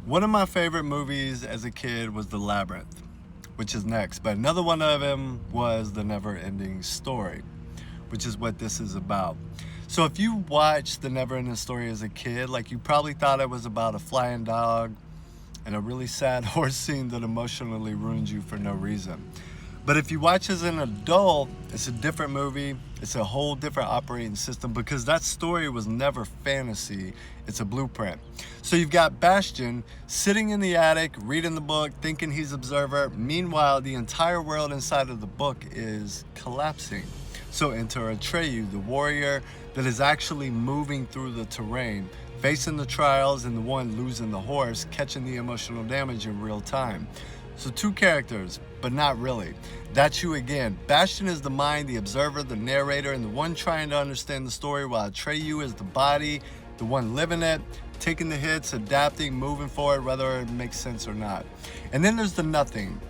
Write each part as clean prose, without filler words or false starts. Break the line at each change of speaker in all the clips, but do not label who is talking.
One of my favorite movies as a kid was The Labyrinth, which is next. But another one of them was The NeverEnding Story, which is what this is about. So if you watched The NeverEnding Story as a kid, like you probably thought it was about a flying dog and a really sad horse scene that emotionally ruined you for no reason. But if you watch as an adult, it's a different movie. It's a whole different operating system because that story was never fantasy. It's a blueprint. So you've got Bastian sitting in the attic, reading the book, thinking he's observer. Meanwhile, the entire world inside of the book is collapsing. So enter Atreyu, the warrior that is actually moving through the terrain, facing the trials and the one losing the horse, catching the emotional damage in real time. So two characters, but not really. That's you again. Bastian is the mind, the observer, the narrator, and the one trying to understand the story, while Atreyu is the body, the one living it, taking the hits, adapting, moving forward, whether it makes sense or not. And then there's the nothing,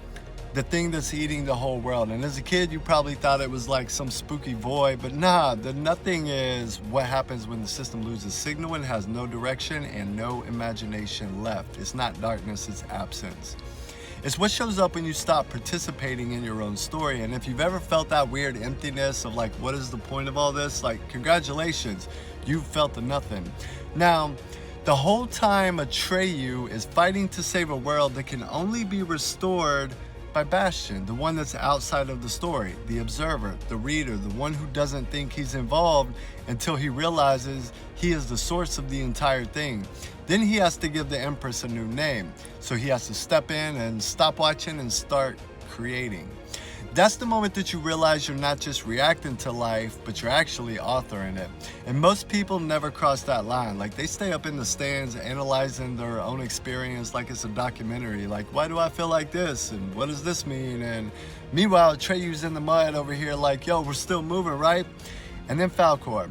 the thing that's eating the whole world. And as a kid, you probably thought it was like some spooky void, but nah, the nothing is what happens when the system loses signal and has no direction and no imagination left. It's not darkness, it's absence. It's what shows up when you stop participating in your own story. And if you've ever felt that weird emptiness of like, what is the point of all this? Like, congratulations, you felt the nothing. Now, the whole time Atreyu is fighting to save a world that can only be restored by Bastian, the one that's outside of the story, the observer, the reader, the one who doesn't think he's involved until he realizes he is the source of the entire thing. Then he has to give the Empress a new name. So he has to step in and stop watching and start creating. That's the moment that you realize you're not just reacting to life, but you're actually authoring it. And most people never cross that line. Like, they stay up in the stands analyzing their own experience like it's a documentary. Like, why do I feel like this? And what does this mean? And meanwhile, Atreyu's in the mud over here like, yo, we're still moving, right? And then Falcor.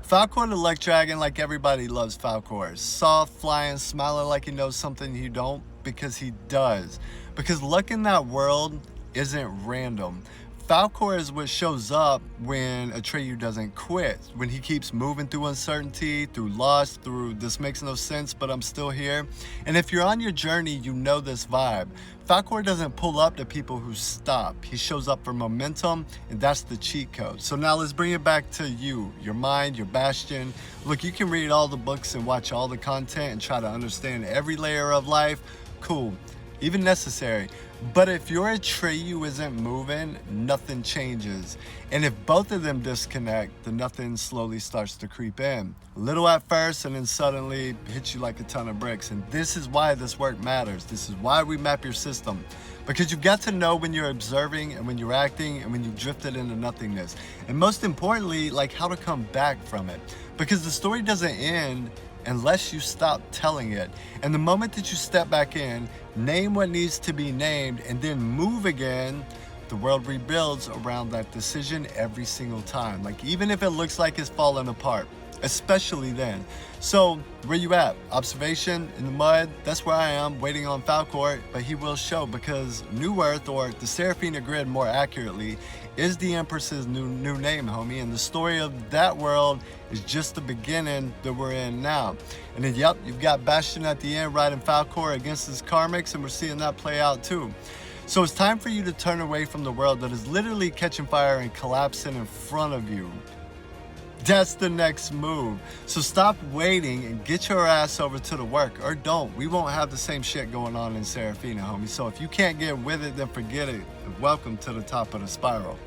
Falcor the Luck Dragon, like everybody loves Falcor. Soft, flying, smiling like he knows something you don't, because he does. Because luck in that world isn't random. Falcor is what shows up when Atreyu doesn't quit, when he keeps moving through uncertainty, through loss, through this makes no sense, but I'm still here. And if you're on your journey, you know this vibe. Falcor doesn't pull up to people who stop. He shows up for momentum, and that's the cheat code. So now let's bring it back to you, your mind, your Bastian. Look, you can read all the books and watch all the content and try to understand every layer of life. Cool, even necessary. But if your Atreyu isn't moving, nothing changes. And if both of them disconnect, the nothing slowly starts to creep in. Little at first, and then suddenly hits you like a ton of bricks. And this is why this work matters. This is why we map your system. Because you've got to know when you're observing and when you're acting and when you've drifted into nothingness. And most importantly, like how to come back from it. Because the story doesn't end unless you stop telling it. And the moment that you step back in, name what needs to be named, and then move again, the world rebuilds around that decision every single time. Like, even if it looks like it's falling apart, especially then. So where you at? Observation in the mud? That's where I am, waiting on Falcor, but he will show, because New Earth, or the Seraphina Grid more accurately, is the Empress's new name, homie. And the story of that world is just the beginning that we're in now. And then, yep, you've got Bastian at the end riding Falcor against his karmics, and we're seeing that play out too. So it's time for you to turn away from the world that is literally catching fire and collapsing in front of you. That's the next move. So stop waiting and get your ass over to the work, or don't. We won't have the same shit going on in Seraphina, homie. So if you can't get with it, then forget it. Welcome to the top of the spiral.